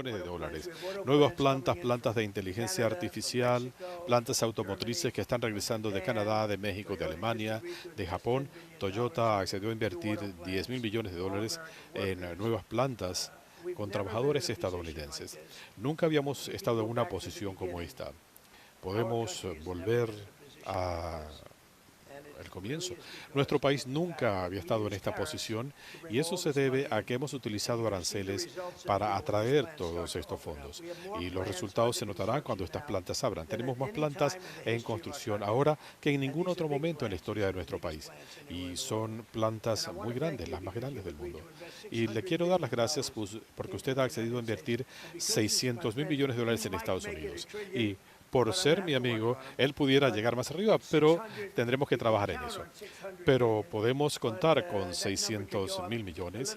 de dólares. Nuevas plantas de inteligencia artificial, plantas automotrices que están regresando de Canadá, de México, de Alemania, de Japón. Toyota accedió a invertir 10.000 millones de dólares en nuevas plantas con trabajadores estadounidenses. Nunca habíamos estado en una posición como esta. Podemos volver a el comienzo. Nuestro país nunca había estado en esta posición y eso se debe a que hemos utilizado aranceles para atraer todos estos fondos. Y los resultados se notarán cuando estas plantas abran. Tenemos más plantas en construcción ahora que en ningún otro momento en la historia de nuestro país. Y son plantas muy grandes, las más grandes del mundo. Y le quiero dar las gracias porque usted ha accedido a invertir 600.000 millones de dólares en Estados Unidos. Y por ser mi amigo, él pudiera llegar más arriba, pero tendremos que trabajar en eso. Pero podemos contar con 600.000 millones,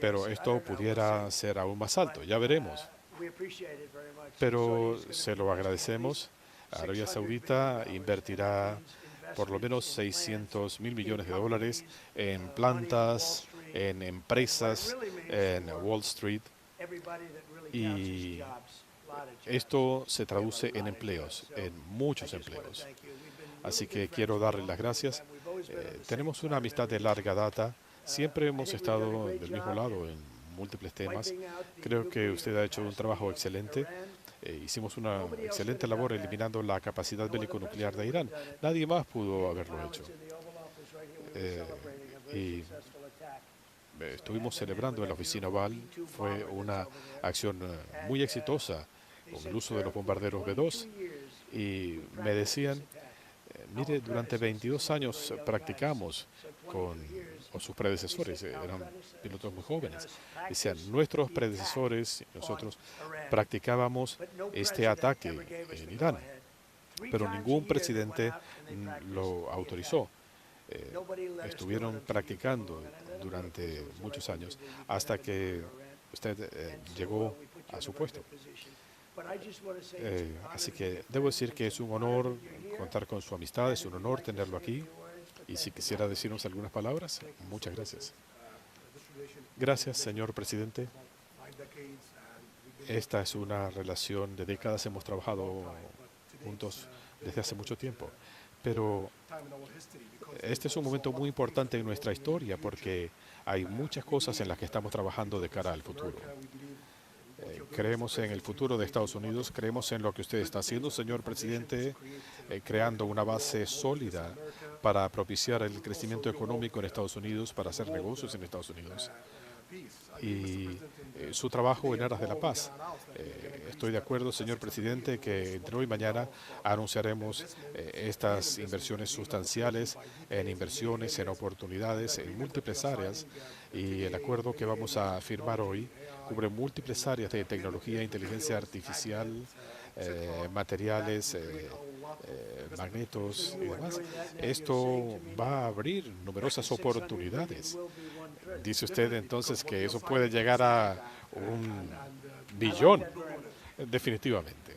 pero esto pudiera ser aún más alto, ya veremos. Pero se lo agradecemos. Arabia Saudita invertirá por lo menos 600.000 millones de dólares en plantas, en empresas, en Wall Street, y esto se traduce en empleos, en muchos empleos. Así que quiero darle las gracias. Tenemos una amistad de larga data. Siempre hemos estado del mismo lado en múltiples temas. Creo que usted ha hecho un trabajo excelente. Hicimos una excelente labor eliminando la capacidad bélico-nuclear de Irán. Nadie más pudo haberlo hecho. Eh, y estuvimos celebrando en la oficina Oval. Fue una acción muy exitosa con el uso de los bombarderos B-2. Y me decían, mire, durante 22 años practicamos con sus predecesores, eran pilotos muy jóvenes. Decían, nuestros predecesores, nosotros practicábamos este ataque en Irán, pero ningún presidente lo autorizó. Estuvieron practicando durante muchos años hasta que usted llegó a su puesto. Así que debo decir que es un honor contar con su amistad, es un honor tenerlo aquí. Y si quisiera decirnos algunas palabras, muchas gracias. Gracias, señor presidente. Esta es una relación de décadas, hemos trabajado juntos desde hace mucho tiempo. Pero este es un momento muy importante en nuestra historia porque hay muchas cosas en las que estamos trabajando de cara al futuro. Creemos en el futuro de Estados Unidos, creemos en lo que usted está haciendo, señor presidente, creando una base sólida para propiciar el crecimiento económico en Estados Unidos, para hacer negocios en Estados Unidos y su trabajo en aras de la paz. Estoy de acuerdo, señor presidente, que entre hoy y mañana anunciaremos estas inversiones sustanciales en inversiones, en oportunidades, en múltiples áreas, y el acuerdo que vamos a firmar hoy cubre múltiples áreas de tecnología, inteligencia artificial, materiales, magnetos y demás. Esto va a abrir numerosas oportunidades. Dice usted entonces que eso puede llegar a 1 billón, definitivamente.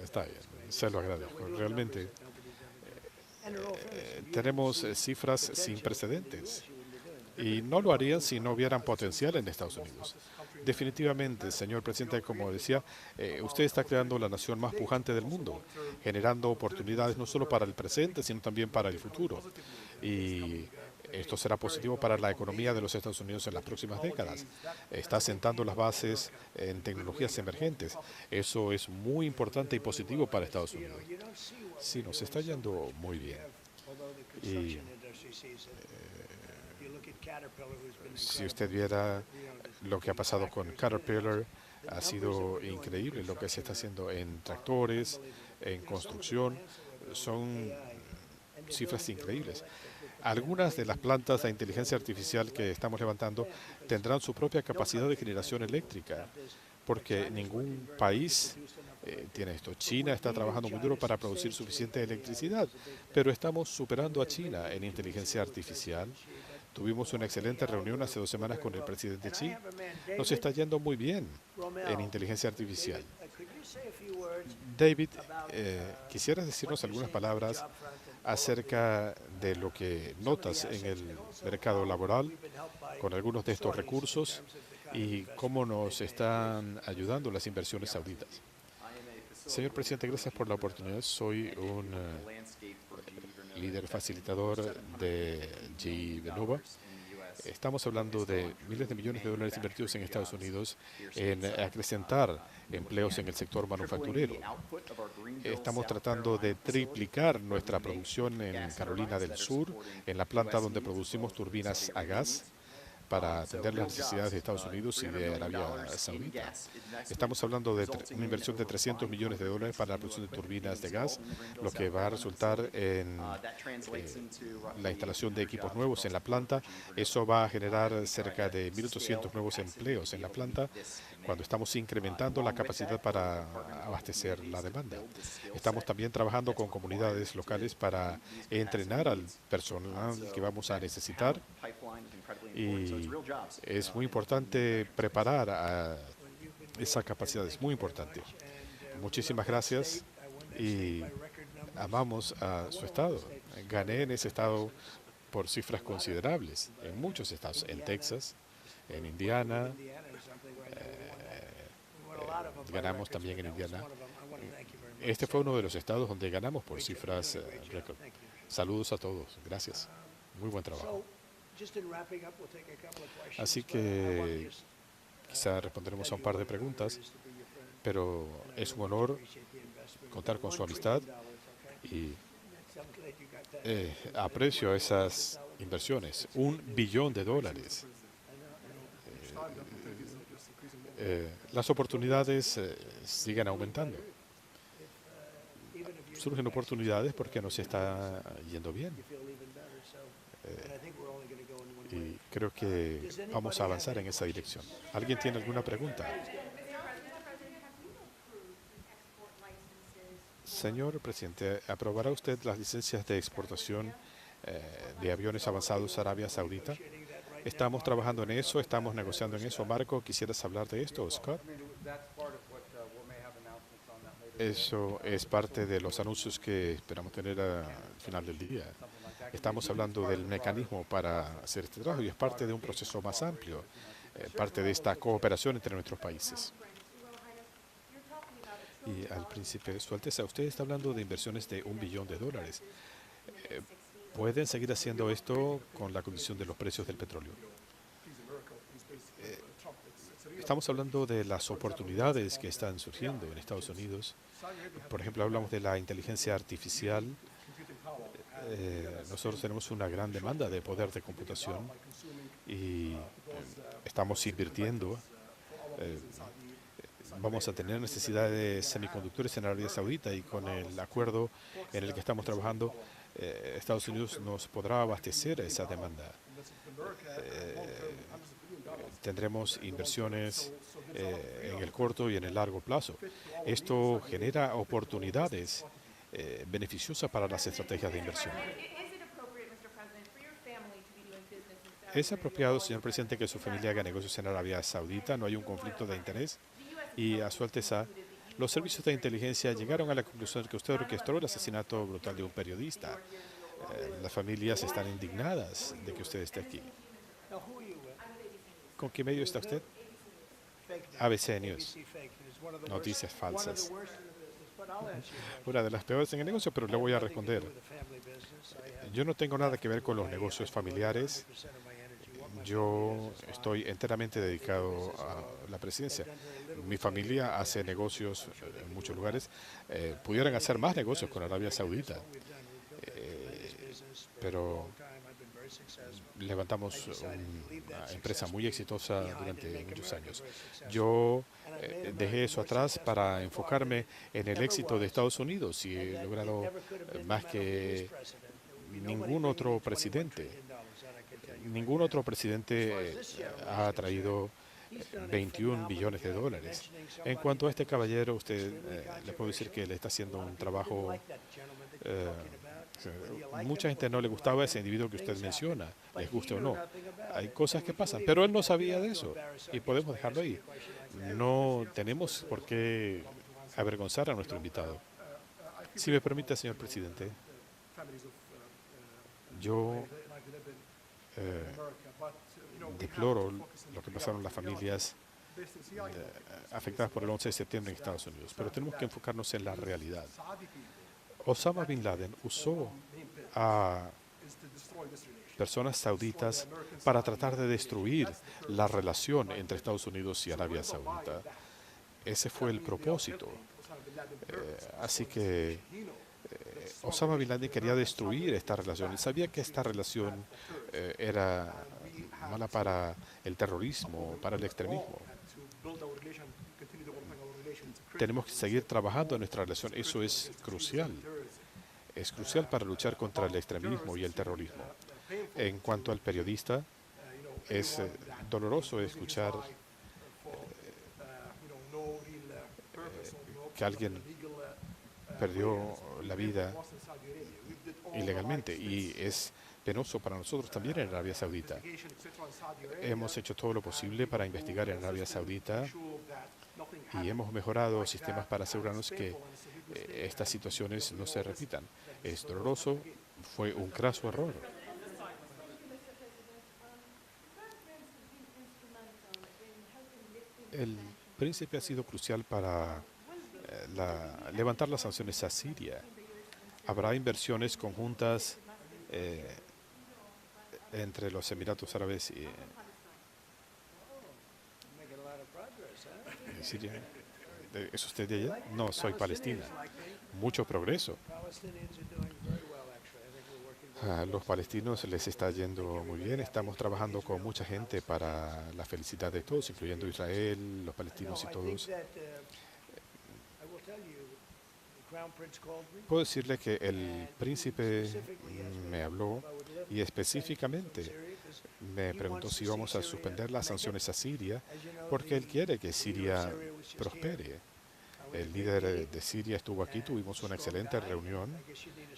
Está bien, se lo agradezco. Realmente tenemos cifras sin precedentes y no lo harían si no hubieran potencial en Estados Unidos. Definitivamente, señor presidente, como decía, usted está creando la nación más pujante del mundo, generando oportunidades no solo para el presente, sino también para el futuro. Y esto será positivo para la economía de los Estados Unidos en las próximas décadas. Está sentando las bases en tecnologías emergentes. Eso es muy importante y positivo para Estados Unidos. Sí, nos está yendo muy bien. Y si usted viera lo que ha pasado con Caterpillar, ha sido increíble lo que se está haciendo en tractores, en construcción. Son cifras increíbles. Algunas de las plantas de inteligencia artificial que estamos levantando tendrán su propia capacidad de generación eléctrica, porque ningún país tiene esto. China está trabajando muy duro para producir suficiente electricidad, pero estamos superando a China en inteligencia artificial. Tuvimos una excelente reunión hace 2 semanas con el presidente Xi. Nos está yendo muy bien en inteligencia artificial. David, ¿quisieras decirnos algunas palabras acerca de lo que notas en el mercado laboral con algunos de estos recursos y cómo nos están ayudando las inversiones sauditas. Señor presidente, gracias por la oportunidad. Soy un líder facilitador de GE Vernova. Estamos hablando de miles de millones de dólares invertidos en Estados Unidos en acrecentar empleos en el sector manufacturero. Estamos tratando de triplicar nuestra producción en Carolina del Sur, en la planta donde producimos turbinas a gas para atender las necesidades de Estados Unidos y de Arabia Saudita. Estamos hablando de una inversión de 300 millones de dólares para la producción de turbinas de gas, lo que va a resultar en la instalación de equipos nuevos en la planta. Eso va a generar cerca de 1.800 nuevos empleos en la planta cuando estamos incrementando la capacidad para abastecer la demanda. Estamos también trabajando con comunidades locales para entrenar al personal que vamos a necesitar y es muy importante preparar a esa capacidad, es muy importante. Muchísimas gracias y amamos a su estado. Gané en ese estado por cifras considerables, en muchos estados, en Texas, en Indiana, ganamos también en Indiana. Este fue uno de los estados donde ganamos por cifras récord. Saludos a todos, gracias. Muy buen trabajo. Así que quizá responderemos a un par de preguntas, pero es un honor contar con su amistad y aprecio esas inversiones. $1 billón. Las oportunidades siguen aumentando. Surgen oportunidades porque nos está yendo bien. Y creo que vamos a avanzar en esa dirección. ¿Alguien tiene alguna pregunta? Señor presidente, ¿aprobará usted las licencias de exportación de aviones avanzados a Arabia Saudita? Estamos trabajando en eso, estamos negociando en eso. Marco, ¿quisieras hablar de esto, Scott? Eso es parte de los anuncios que esperamos tener al final del día. Estamos hablando del mecanismo para hacer este trabajo y es parte de un proceso más amplio, parte de esta cooperación entre nuestros países. Y al príncipe, Su Alteza, usted está hablando de inversiones de $1 billón. ¿Pueden seguir haciendo esto con la condición de los precios del petróleo? Estamos hablando de las oportunidades que están surgiendo en Estados Unidos. Por ejemplo, hablamos de la inteligencia artificial. Nosotros tenemos una gran demanda de poder de computación y estamos invirtiendo. Vamos a tener necesidad de semiconductores en Arabia Saudita y con el acuerdo en el que estamos trabajando, Estados Unidos nos podrá abastecer esa demanda. Tendremos inversiones en el corto y en el largo plazo. Esto genera oportunidades beneficiosas para las estrategias de inversión. ¿Es apropiado, señor presidente, que su familia haga negocios en Arabia Saudita? ¿No hay un conflicto de interés? Y a su Alteza, los servicios de inteligencia llegaron a la conclusión de que usted orquestó el asesinato brutal de un periodista. Las familias están indignadas de que usted esté aquí. ¿Con qué medio está usted? ABC News. Noticias falsas. Una de las peores en el negocio, pero le voy a responder. Yo no tengo nada que ver con los negocios familiares. Yo estoy enteramente dedicado a la presidencia. Mi familia hace negocios en muchos lugares. Pudieran hacer más negocios con Arabia Saudita, pero levantamos una empresa muy exitosa durante muchos años. Yo dejé eso atrás para enfocarme en el éxito de Estados Unidos y he logrado más que ningún otro presidente. Ningún otro presidente ha traído $21 billones. En cuanto a este caballero, usted le puedo decir que le está haciendo un trabajo. Mucha gente no le gustaba ese individuo que usted menciona, les guste o no. Hay cosas que pasan, pero él no sabía de eso y podemos dejarlo ahí. No tenemos por qué avergonzar a nuestro invitado. Si me permite, señor presidente. Yo deploro lo que pasaron las familias afectadas por el 11 de septiembre en Estados Unidos, pero tenemos que enfocarnos en la realidad. Osama Bin Laden usó a personas sauditas para tratar de destruir la relación entre Estados Unidos y Arabia Saudita. Ese fue el propósito. Así que Osama Bin Laden quería destruir esta relación. Él sabía que esta relación era mala para el terrorismo, para el extremismo. Tenemos que seguir trabajando en nuestra relación. Eso es crucial. Es crucial para luchar contra el extremismo y el terrorismo. En cuanto al periodista, es doloroso escuchar que alguien perdió la vida ilegalmente y es penoso para nosotros también en Arabia Saudita. Hemos hecho todo lo posible para investigar en Arabia Saudita y hemos mejorado sistemas para asegurarnos que estas situaciones no se repitan. Es doloroso, fue un craso error. El príncipe ha sido crucial para levantar las sanciones a Siria. Habrá inversiones conjuntas entre los Emiratos Árabes y Siria. ¿Es usted de allá? No, soy palestina. Mucho progreso. A los palestinos les está yendo muy bien. Estamos trabajando con mucha gente para la felicidad de todos, incluyendo Israel, los palestinos y todos. Puedo decirle que el príncipe me habló y específicamente me preguntó si íbamos a suspender las sanciones a Siria porque él quiere que Siria prospere. El líder de Siria estuvo aquí, tuvimos una excelente reunión.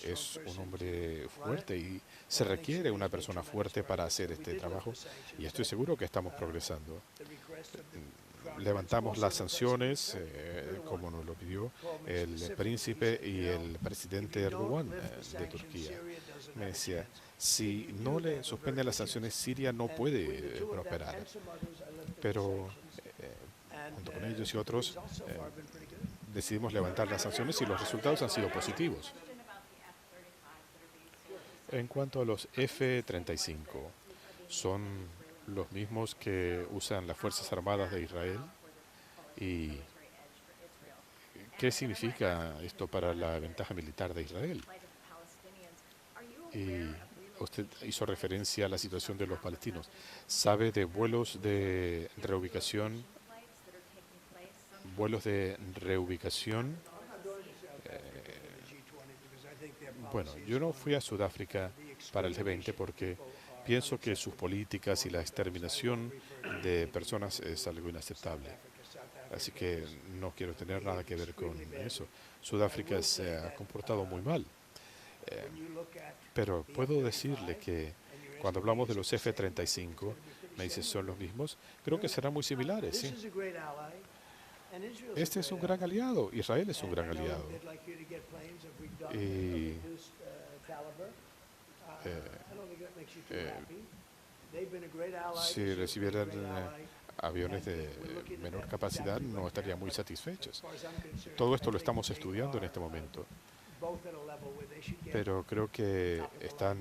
Es un hombre fuerte y se requiere una persona fuerte para hacer este trabajo y estoy seguro que estamos progresando. Levantamos las sanciones, como nos lo pidió el príncipe y el presidente Erdogan de Turquía. Me decía, si no le suspenden las sanciones, Siria no puede prosperar. Pero junto con ellos y otros decidimos levantar las sanciones y los resultados han sido positivos. En cuanto a los F-35, son los mismos que usan las Fuerzas Armadas de Israel. ¿Y qué significa esto para la ventaja militar de Israel? Y usted hizo referencia a la situación de los palestinos. ¿Sabe de vuelos de reubicación? Vuelos de reubicación. Bueno, yo no fui a Sudáfrica para el G20 porque pienso que sus políticas y la exterminación de personas es algo inaceptable. Así que no quiero tener nada que ver con eso. Sudáfrica se ha comportado muy mal. Pero puedo decirle que cuando hablamos de los F-35, me dice, ¿son los mismos? Creo que serán muy similares, sí. Este es un gran aliado, Israel es un gran aliado. Y si recibieran aviones de menor capacidad, no estarían muy satisfechos. Todo esto lo estamos estudiando en este momento, pero creo que están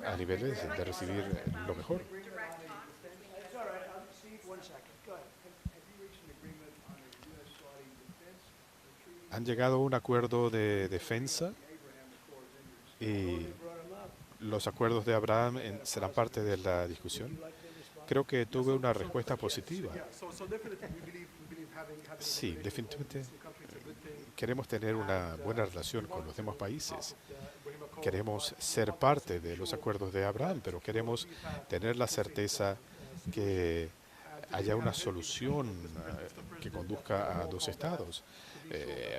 a niveles de recibir lo mejor. Han llegado a un acuerdo de defensa y los acuerdos de Abraham serán parte de la discusión. Creo que tuve una respuesta positiva. Sí, definitivamente queremos tener una buena relación con los demás países. Queremos ser parte de los acuerdos de Abraham, pero queremos tener la certeza que haya una solución que conduzca a dos estados.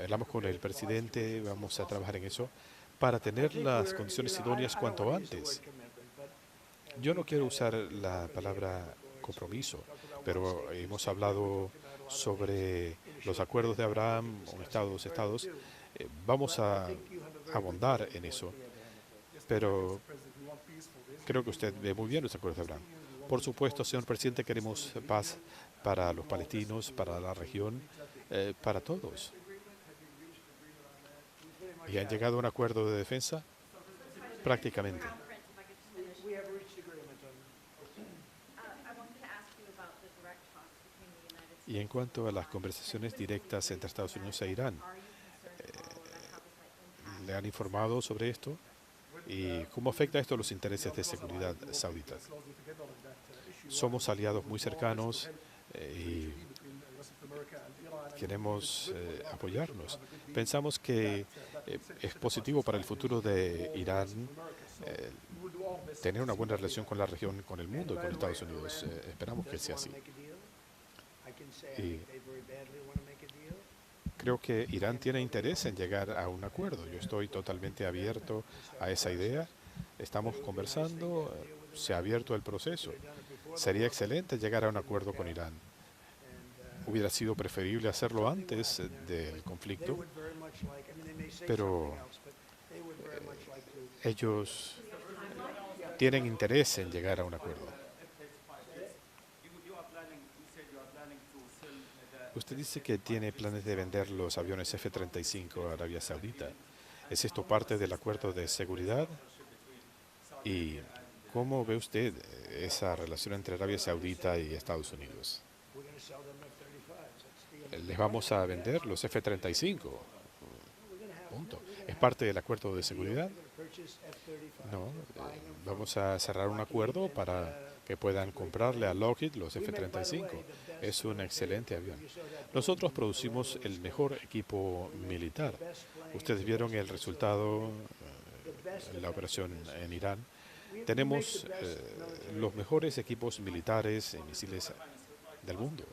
Hablamos con el presidente, vamos a trabajar en eso para tener las condiciones idóneas cuanto antes. Yo no quiero usar la palabra compromiso, pero hemos hablado sobre los acuerdos de Abraham, un estado, dos estados. Vamos a abundar en eso, pero creo que usted ve muy bien los acuerdos de Abraham. Por supuesto, señor presidente, queremos paz para los palestinos, para la región, para todos. ¿Y han llegado a un acuerdo de defensa? Prácticamente. Y en cuanto a las conversaciones directas entre Estados Unidos e Irán, ¿le han informado sobre esto? ¿Y cómo afecta esto a los intereses de seguridad sauditas? Somos aliados muy cercanos y queremos apoyarnos. Pensamos que es positivo para el futuro de Irán eh, tener una buena relación con la región, con el mundo y con Estados Unidos. Esperamos que sea así. Y creo que Irán tiene interés en llegar a un acuerdo. Yo estoy totalmente abierto a esa idea. Estamos conversando, se ha abierto el proceso. Sería excelente llegar a un acuerdo con Irán. Hubiera sido preferible hacerlo antes del conflicto, pero ellos tienen interés en llegar a un acuerdo. Usted dice que tiene planes de vender los aviones F-35 a Arabia Saudita. ¿Es esto parte del acuerdo de seguridad? ¿Y cómo ve usted esa relación entre Arabia Saudita y Estados Unidos? Les vamos a vender los F-35. Punto. ¿Es parte del acuerdo de seguridad? No. Vamos a cerrar un acuerdo para que puedan comprarle a Lockheed los F-35. Es un excelente avión. Nosotros producimos el mejor equipo militar. Ustedes vieron el resultado en la operación en Irán. Tenemos los mejores equipos militares y misiles del mundo.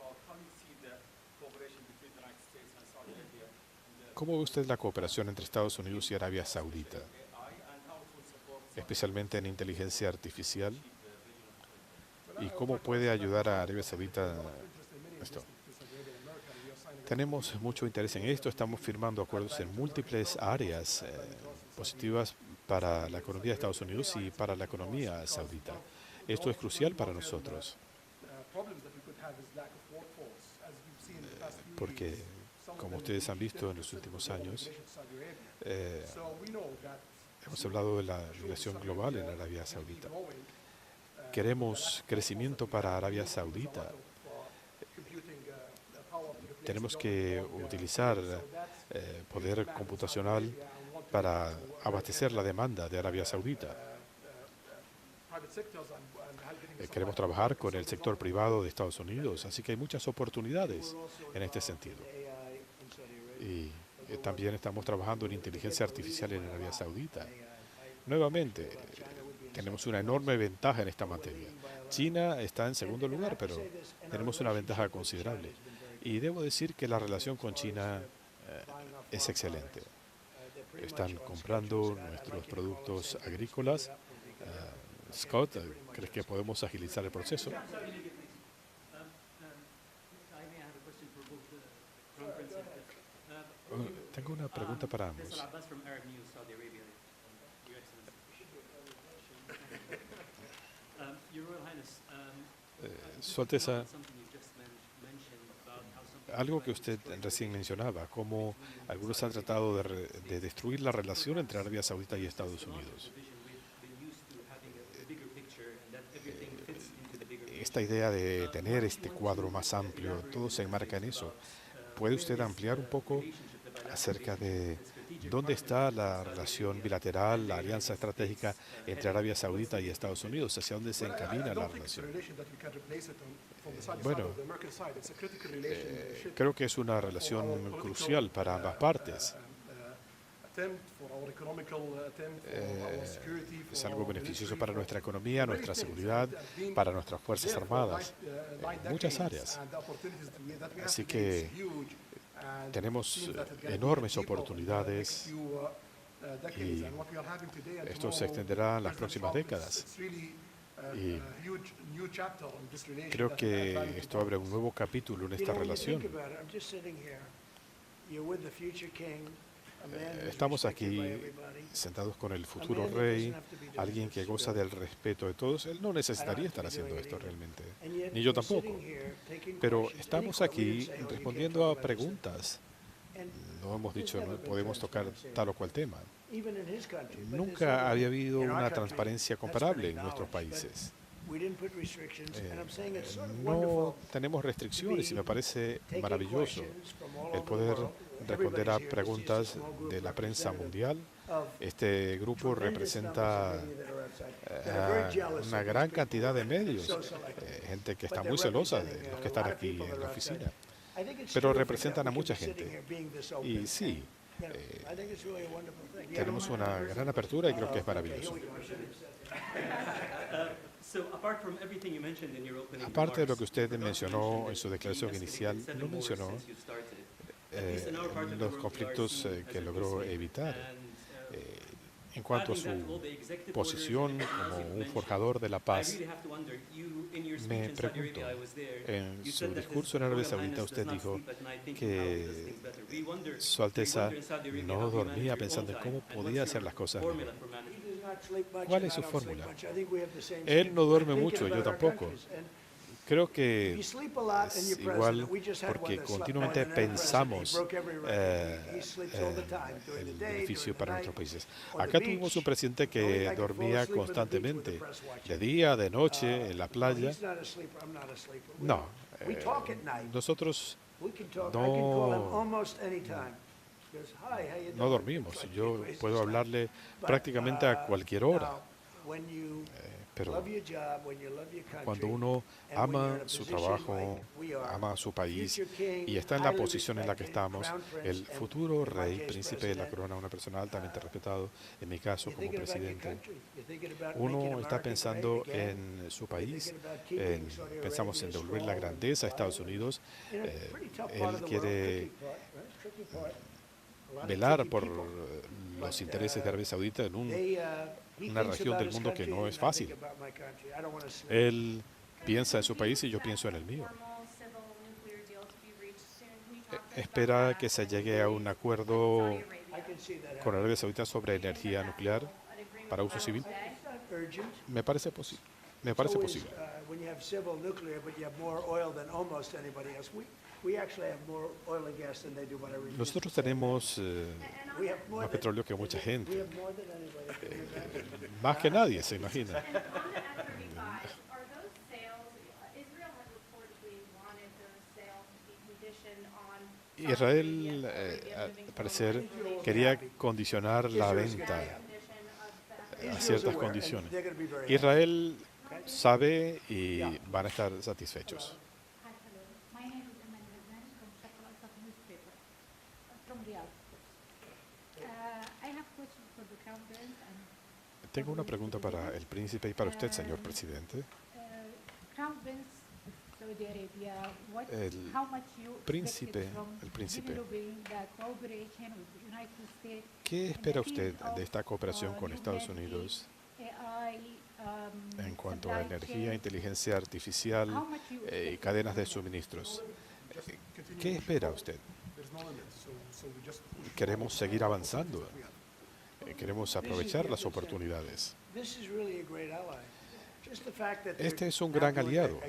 ¿Cómo ve usted la cooperación entre Estados Unidos y Arabia Saudita, especialmente en inteligencia artificial? ¿Y cómo puede ayudar a Arabia Saudita esto? Tenemos mucho interés en esto, estamos firmando acuerdos en múltiples áreas positivas para la economía de Estados Unidos y para la economía saudita. Esto es crucial para nosotros, porque, como ustedes han visto en los últimos años, hemos hablado de la relación global en Arabia Saudita. Queremos crecimiento para Arabia Saudita. Tenemos que utilizar poder computacional para abastecer la demanda de Arabia Saudita. Queremos trabajar con el sector privado de Estados Unidos, así que hay muchas oportunidades en este sentido. Y también estamos trabajando en inteligencia artificial en Arabia Saudita. Nuevamente, tenemos una enorme ventaja en esta materia. China está en segundo lugar, pero tenemos una ventaja considerable. Y debo decir que la relación con China es excelente. Están comprando nuestros productos agrícolas. Scott, ¿crees que podemos agilizar el proceso? Tengo una pregunta para ambos. Su Alteza, algo que usted recién mencionaba, cómo algunos han tratado de destruir la relación entre Arabia Saudita y Estados Unidos. Esta idea de tener este cuadro más amplio, todo se enmarca en eso. ¿Puede usted ampliar un poco acerca de dónde está la relación bilateral, la alianza estratégica entre Arabia Saudita y Estados Unidos? ¿Hacia dónde se encamina la relación? Bueno, creo que es una relación crucial para ambas partes. Es algo beneficioso para nuestra economía, nuestra seguridad, para nuestras Fuerzas Armadas, en muchas áreas. Así que tenemos enormes oportunidades y esto se extenderá en las próximas décadas. Y creo que esto abre un nuevo capítulo en esta relación. Estamos aquí sentados con el futuro rey, alguien que goza del respeto de todos. Él no necesitaría estar haciendo esto realmente, ni yo tampoco. Pero estamos aquí respondiendo a preguntas. No hemos dicho, no podemos tocar tal o cual tema. Nunca había habido una transparencia comparable en nuestros países. No tenemos restricciones y me parece maravilloso el poder responder a preguntas de la prensa mundial. Este grupo representa una gran cantidad de medios, gente que está muy celosa de los que están aquí en la oficina, pero representan a mucha gente. Y sí, tenemos una gran apertura y creo que es maravilloso. Aparte de lo que usted mencionó en su declaración inicial, no mencionó los conflictos que logró evitar. En cuanto a su posición como un forjador de la paz, me pregunto, en su discurso en Arabia Saudita usted dijo que Su Alteza no dormía pensando en cómo podía hacer las cosas mejor. ¿Cuál es su fórmula? Él no duerme mucho, yo tampoco. Creo que es igual porque continuamente pensamos el beneficio para nuestros países. Acá tuvimos un presidente que dormía constantemente, de día, de noche, en la playa. No, nosotros no, no dormimos. Yo puedo hablarle prácticamente a cualquier hora. Pero cuando uno ama su trabajo, ama su país y está en la posición en la que estamos, el futuro rey, príncipe de la corona, una persona altamente respetado, en mi caso como presidente, uno está pensando en su país, pensamos en devolver la grandeza a Estados Unidos, él quiere velar por los intereses de Arabia Saudita en una región del mundo que no es fácil. Él piensa en su país y yo pienso en el mío. Espera que se llegue a un acuerdo con Arabia Saudita sobre energía nuclear para uso civil. Me parece posible. Me parece posible. Nosotros tenemos más petróleo que mucha gente, más que nadie se imagina. Israel, al parecer, quería condicionar la venta a ciertas condiciones. Israel sabe y van a estar satisfechos. My name is Amal Razan from Shakal Asaf newspaper from Riyadh. I have questions for the Crown Prince and Tengo una pregunta para el príncipe y para usted, señor presidente. Crown Prince of Saudi Arabia. El How much you príncipe, expected from el príncipe, developing the cooperation with the United States ¿qué in espera the field usted of de esta cooperación con new Estados energy, Unidos AI, en cuanto a supply energía, chain? inteligencia artificial How much you y expected cadenas de from them? suministros? ¿Qué espera usted? Queremos seguir avanzando. Queremos aprovechar las oportunidades. Este es un gran aliado.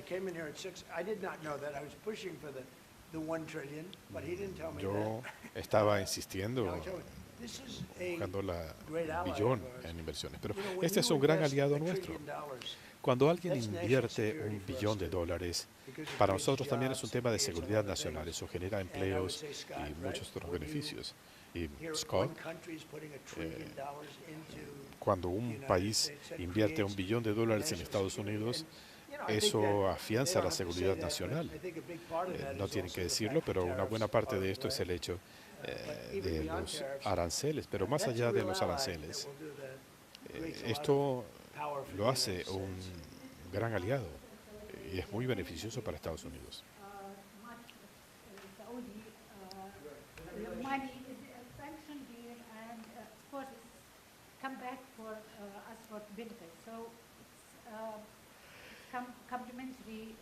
Yo estaba insistiendo buscando la billón en inversiones, pero este es un gran aliado nuestro. Cuando alguien invierte $1 billón, para nosotros también es un tema de seguridad nacional. Eso genera empleos y muchos otros beneficios. Y Scott, cuando un país invierte $1 billón en Estados Unidos, eso afianza la seguridad nacional. No tienen que decirlo, pero una buena parte de esto es el hecho de los aranceles. Pero más allá de los aranceles, esto lo hace un gran aliado y es muy beneficioso para Estados Unidos. Saudi money is sanctioned here, and of course it's come back for us for benefit. So it's complementary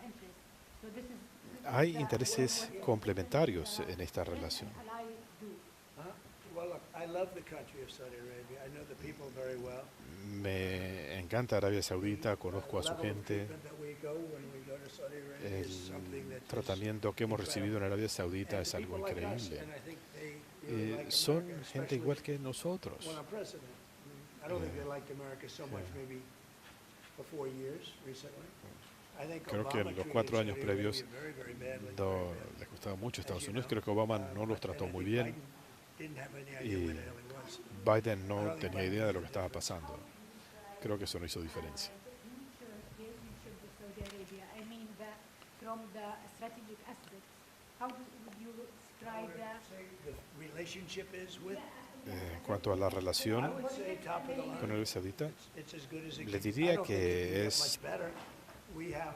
interest. So this is Hay intereses complementarios en esta relación. ally do. I love the country of Saudi Arabia. I know the people very well. Me encanta Arabia Saudita, conozco a The su level of gente. treatment that we go when we go to Saudi Arabia is something that El is tratamiento que hemos recibido en Arabia Saudita and es people algo like us, increíble. and I think they really like Son America, gente especially igual que nosotros. when I'm president. I don't think Yeah. they liked America so much Yeah. maybe for 4 years recently. I think Creo que Obama en los treated 4 años Saudi previos Arabia very, very badly, no, very badly. les costaba mucho a As Estados you Unidos. know. Creo que Obama no los And trató I muy think bien Biden didn't have any idea y where the hell he was. Biden no tenía idea de lo que estaba pasando. Creo que eso no hizo diferencia. The future relationship with Saudi Arabia, I mean, from the strategic aspects, how would you describe that? The relationship is with, En cuanto a la I relación would say top of the line. con Arabia Saudita, It's as good as it le gets. diría I don't think que it can get es much better. We have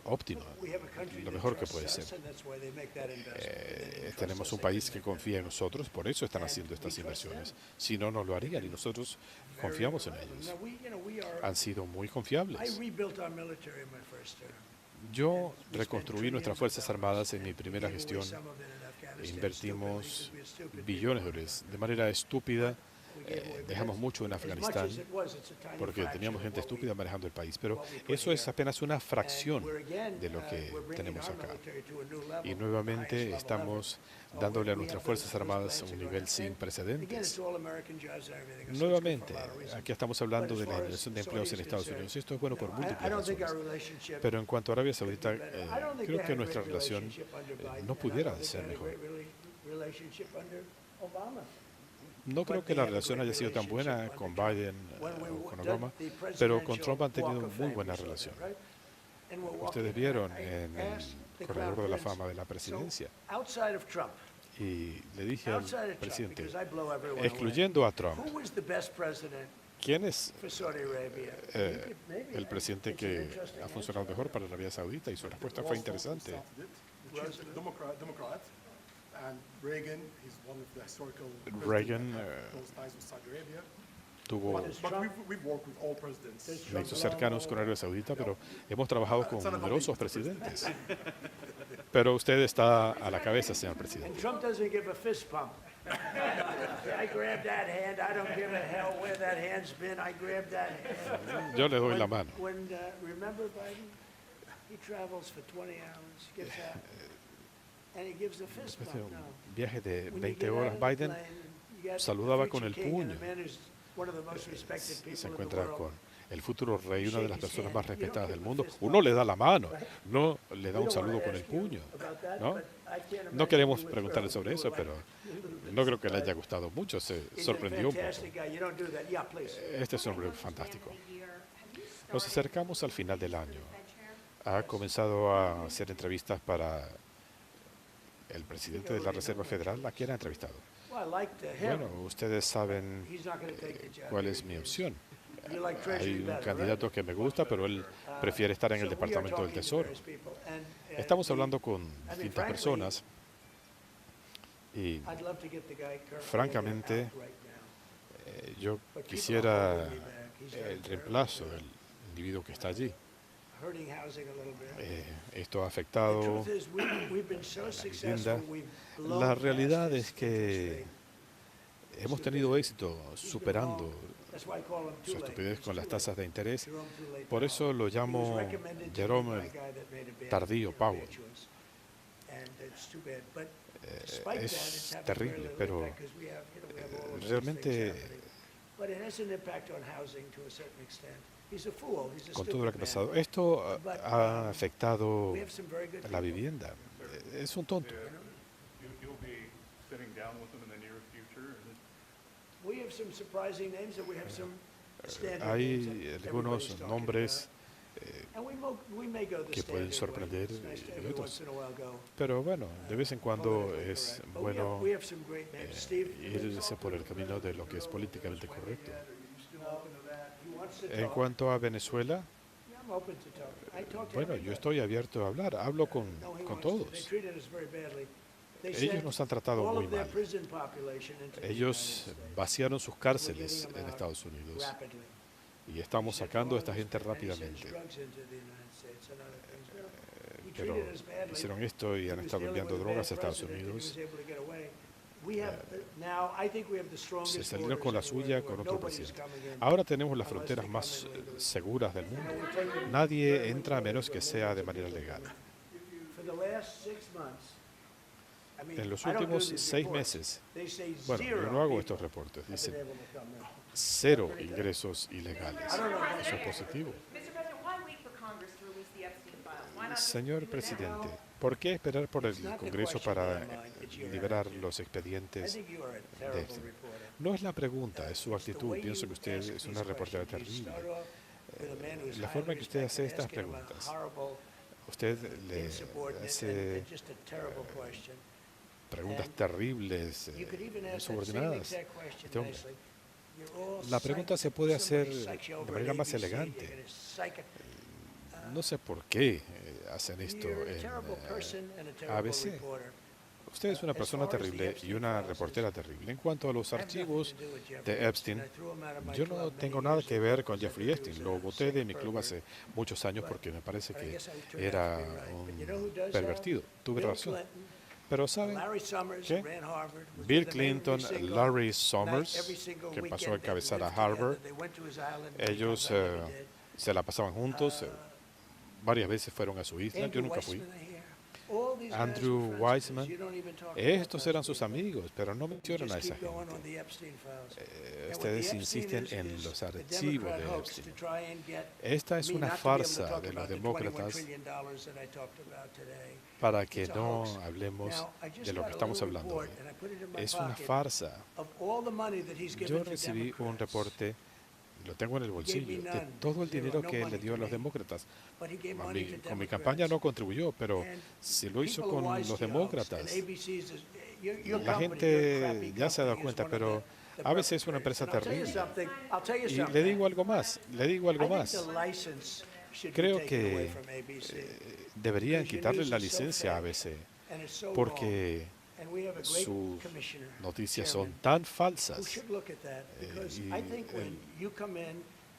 óptima, a country lo that mejor que trusts puede us, ser. and that's why they make that investment. They didn't trust Tenemos us, un they país couldn't que make that confía en nosotros, por eso están haciendo estas inversiones. Si no, no lo harían y nosotros confiamos en ellos. Now, we are, Han sido muy I confiables. rebuilt our military in my first term. Yo reconstruí nuestras Fuerzas Armadas en mi primera gestión. Some of it in Afghanistan, Invertimos stupidly, 'cause we had stupid billones de people. dólares de manera estúpida. We gave away, but Dejamos that's- mucho en as much Afganistán as it was, it's a tiny porque fraction teníamos of gente what we- estúpida manejando el país, pero what we put eso es here. apenas una fracción And we're again, de lo que we're bringing tenemos our acá. military to a new level, Y the nuevamente highest level estamos ever. dándole a We nuestras have Fuerzas those Armadas plans un to go nivel ahead. sin Again, precedentes. it's all American jobs and everything, so it's good Nuevamente, for a lot of reasons. aquí estamos hablando But de as la far as generación de empleos en Saudi is Estados concerned, Unidos. Esto es bueno por no, múltiples I don't think our razones. relationship Pero en cuanto a Arabia could be Saudita, better. I don't think creo they que had a nuestra great relación relationship under Biden, no and I pudiera don't think ser they had a mejor. great relationship under Obama. No creo But que they la have a relación great haya sido tan buena relationship con under Trump. Biden When we o con did Obama, the pero con Trump han presidential tenido Walk of muy Fame, buena you saw that, relación. right? And we're walking- Ustedes vieron I en asked the el Corredor de la Crown Fama de la Prince, Presidencia so, outside of Trump, y le dije al outside of Trump, presidente, because I blow everyone away, excluyendo a Trump, who was the best president ¿quién es for Saudi Arabia? el presidente que ha funcionado mejor para Arabia Saudita? Y su respuesta fue interesante. Democrat, and Reagan, he's one of the historical presidents Reagan, that had close ties with Saudi Arabia. Tuvo But we've worked with all presidents. nexos cercanos con Arabia Saudita, pero hemos trabajado con numerosos presidentes. Pero usted está a la cabeza, señor And presidente. Trump doesn't give a fist pump. I grabbed that hand, I don't give a hell where that hand's been, I grabbed that hand. Yo le doy la mano. Remember Biden? He travels for 20 hours, gets out, and he gives a fist Después de bump. un No. viaje de When you 20 get out horas, of the Biden plane, you got saludaba the con el future king and the puño. man who's one of the most respected Se people in the encuentra world. con el futuro rey, una de las Shake his personas hand. más You don't respetadas give del a mundo. fist Uno bump. le da la mano, no le da We un don't saludo wanna con el ask you puño. about that, ¿no? but I can't No imagine queremos you were preguntarle thrilled. sobre You eso, were pero like a little bit no creo que le haya surprised. gustado mucho, se He's a sorprendió un poco. fantastic guy. You don't do that. Yeah, please. Este es un hombre fantástico. Nos acercamos al final del año. Ha comenzado a hacer entrevistas para el presidente de la Reserva Federal, a quien ha entrevistado. Well, I like to him. Bueno, ustedes saben He's not going to take the job. cuál es mi opción. You like Treasury Hay un better, candidato que me gusta, pero él right? prefiere estar en So el we are Departamento del talking to Tesoro. various people, and, Estamos we- hablando con I mean, distintas frankly, personas y I'd love to get the guy Kirk francamente, out right now. yo But people are quisiera holding me back. He's very el terrible. reemplazo del individuo que está allí. Hurting housing a little bit. Esto ha The afectado truth is, we've been so successful, we've blown La past realidad this es que interest rate. hemos tenido éxito superando That's why I call him su too late. estupidez It's con las too late. tasas de interés. Jerome Too Late Por Powell. eso lo He was llamo recommended to me Jerome by el a guy that made a bad, tardío Powell. bad choice. And it's too bad. But despite that, it's Es having terrible, very little pero impact 'cause we have, we have all of these realmente things happening. But it has an impact on housing to a certain extent. He's a fool. He's a con todo lo que ha stupid man. pasado. Esto ha afectado We have some very good la people. vivienda. Es un tonto. You'll be sitting down with them in the near future? We have some surprising names and we have some standard names Hay that algunos everybody's talking nombres, about. And we may go the que pueden standard way. sorprender It's nice to y every otros. once in a while go pero bueno, de vez en cuando politically es correct. But bueno we have some great names. Steve, irse por el camino de lo que es políticamente correcto. he wants to En talk. cuanto a Venezuela, Yeah, I'm open to talk. I talk to bueno, yo everybody. estoy abierto a hablar, hablo con No, he con wants to. They todos. treated us very badly. They Ellos sent nos han tratado all muy of their mal. prison population into the Ellos United States vaciaron sus cárceles en Estados Unidos rapidly. y estamos He sent sacando a esta drugs, gente and he sends rápidamente. drugs into the United States and other things. He Pero treated us badly. hicieron esto y He han was estado dealing enviando with a drogas a bad Estados president and he Unidos. was able to get away. se salieron con la suya con otro presidente. Ahora tenemos las fronteras más seguras del mundo. Nadie entra a menos que sea de manera legal. En los últimos 6 meses, bueno, yo no hago estos reportes, dicen 0 ingresos ilegales. Eso es positivo. Señor presidente, ¿por qué esperar por el Congreso para liberar los expedientes de Epstein? No es la pregunta, es su actitud. Pienso que usted es una reportera terrible. La forma en que usted hace estas preguntas, usted le hace preguntas terribles, subordinadas. La pregunta se puede hacer de manera más elegante. No sé por qué hacen esto en ABC. Usted es una persona terrible y una reportera terrible. En cuanto a los archivos de Epstein, yo no tengo nada que ver con Jeffrey Epstein. Lo boté de mi club hace muchos años porque me parece que era un pervertido. Tuve razón. Pero ¿saben qué? Bill Clinton, Larry Summers, que pasó a encabezar a Harvard, ellos se la pasaban juntos. Varias veces fueron a su isla, yo nunca fui. Andrew Weissman, estos eran sus amigos, pero no mencionan a esa gente. Ustedes insisten en los archivos de Epstein. Esta es una farsa de los demócratas para que no hablemos de lo que estamos hablando hoy. Es una farsa. Yo recibí un reporte, lo tengo en el bolsillo, de todo el dinero que le dio a los demócratas. Con mi campaña no contribuyó, pero si lo hizo con los demócratas, la gente ya se ha dado cuenta, pero ABC es una empresa terrible. Y le digo algo más, Creo que deberían quitarle la licencia a ABC, porque sus noticias son tan falsas. Y el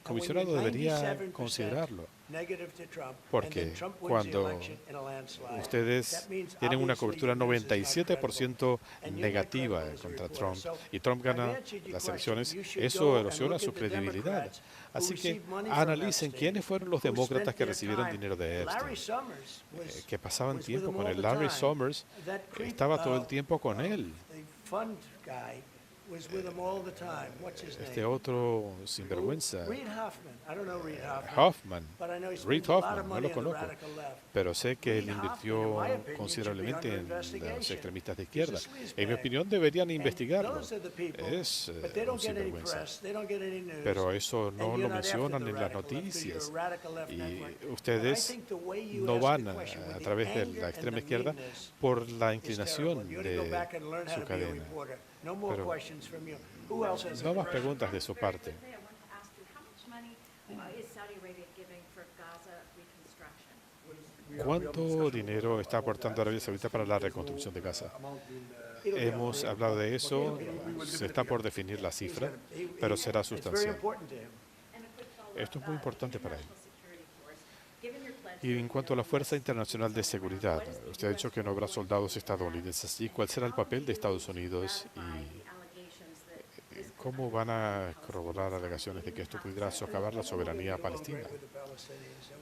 comisionado debería considerarlo, porque cuando ustedes tienen una cobertura 97% negativa contra Trump y Trump gana las elecciones, eso erosiona su credibilidad. Así que analicen quiénes fueron los demócratas que recibieron dinero de Epstein, que pasaban tiempo con él. Larry Summers estaba todo el tiempo con él. Este otro sinvergüenza, Hoffman, Reid Hoffman, no lo conozco, pero sé que él invirtió considerablemente en los extremistas de izquierda. En mi opinión deberían investigarlo. Es un sinvergüenza. Pero eso no lo mencionan en las noticias. Y ustedes no van a través de la extrema izquierda por la inclinación de su cadena. Pero no más preguntas de su parte. ¿Cuánto dinero está aportando Arabia Saudita para la reconstrucción de Gaza? Hemos hablado de eso, se está por definir la cifra, pero será sustancial. Esto es muy importante para él. Y en cuanto a la Fuerza Internacional de Seguridad, usted ha dicho que no habrá soldados estadounidenses. ¿Y cuál será el papel de Estados Unidos? ¿Y cómo van a corroborar alegaciones de que esto pudiera socavar la soberanía palestina?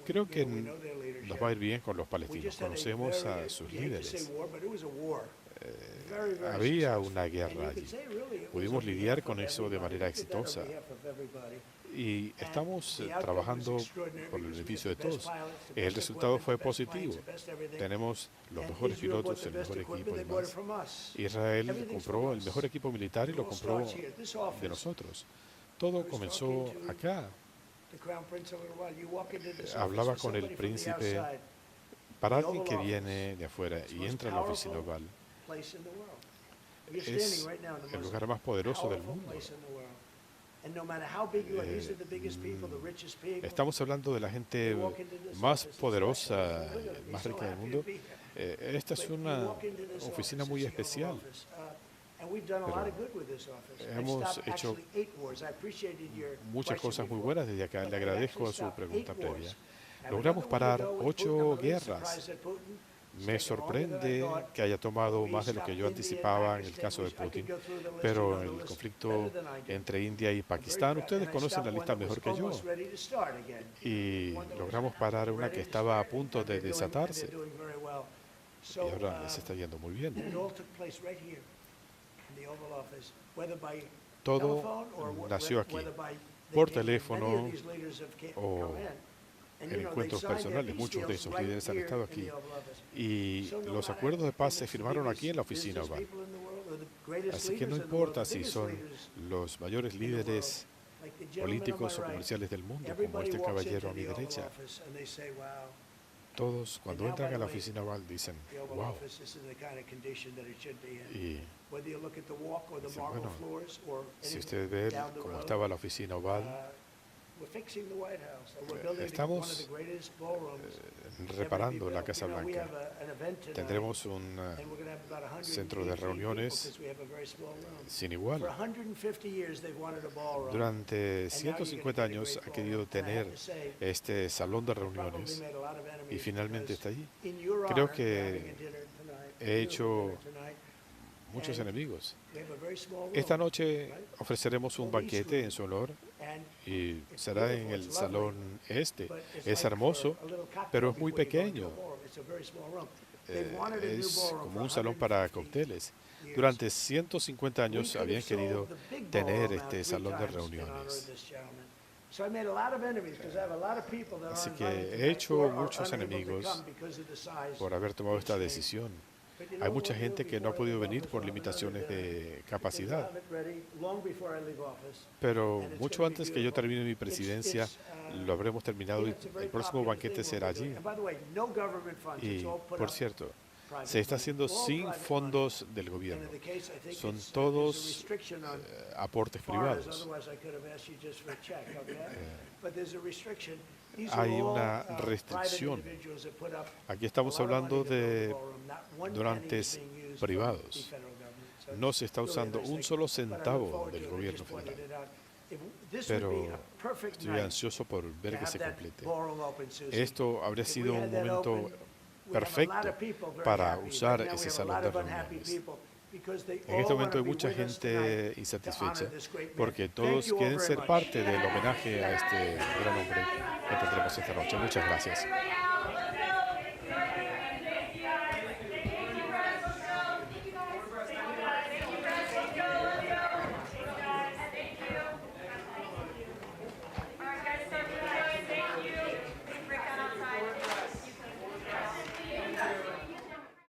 Creo que nos va a ir bien con los palestinos. Conocemos a sus líderes. Había una guerra allí. Pudimos lidiar con eso de manera exitosa. Y estamos trabajando por el beneficio de todos. El resultado fue positivo. Tenemos los mejores pilotos, el mejor equipo y más. Israel compró el mejor equipo militar y lo compró de nosotros. Todo comenzó acá. Hablaba con el príncipe. Para alguien que viene de afuera y entra a la oficina oval, es el lugar más poderoso del mundo. Estamos hablando de la gente más poderosa, más rica del mundo. Esta es una oficina muy especial. Pero hemos hecho muchas cosas muy buenas desde acá. Le agradezco a su pregunta previa. Logramos parar 8 guerras. Me sorprende que haya tomado más de lo que yo anticipaba en el caso de Putin, pero el conflicto entre India y Pakistán, ustedes conocen la lista mejor que yo, y logramos parar una que estaba a punto de desatarse, y ahora les está yendo muy bien. Todo nació aquí, por teléfono o en encuentros personales. Muchos de esos líderes han estado aquí. Y los acuerdos de paz se firmaron aquí en la oficina Oval. Así que no importa si son los mayores líderes políticos o comerciales del mundo, como este caballero a mi derecha. Todos, cuando entran a la oficina Oval, dicen, wow. Y dicen, bueno, si usted ve cómo estaba la oficina Oval, estamos reparando la Casa Blanca. Tendremos un centro de reuniones sin igual. Durante 150 años ha querido tener este salón de reuniones y finalmente está allí. Creo que he hecho muchos enemigos. Esta noche ofreceremos un banquete en su honor y será en el salón este. Es hermoso, pero es muy pequeño. Es como un salón para cócteles. Durante 150 años habían querido tener este salón de reuniones. Así que he hecho muchos enemigos por haber tomado esta decisión. Hay mucha gente que no ha podido venir por limitaciones de capacidad. Pero mucho antes que yo termine mi presidencia, lo habremos terminado y el próximo banquete será allí. Y, por cierto, se está haciendo sin fondos del gobierno. Son todos aportes privados. Hay una restricción. Aquí estamos hablando de donantes privados. No se está usando un solo centavo del gobierno federal. Pero estoy ansioso por ver que se complete. Esto habría sido un momento perfecto para usar ese salón de reuniones. En este momento hay mucha gente insatisfecha porque todos quieren ser parte del homenaje a este gran hombre que tendremos esta noche. Muchas gracias.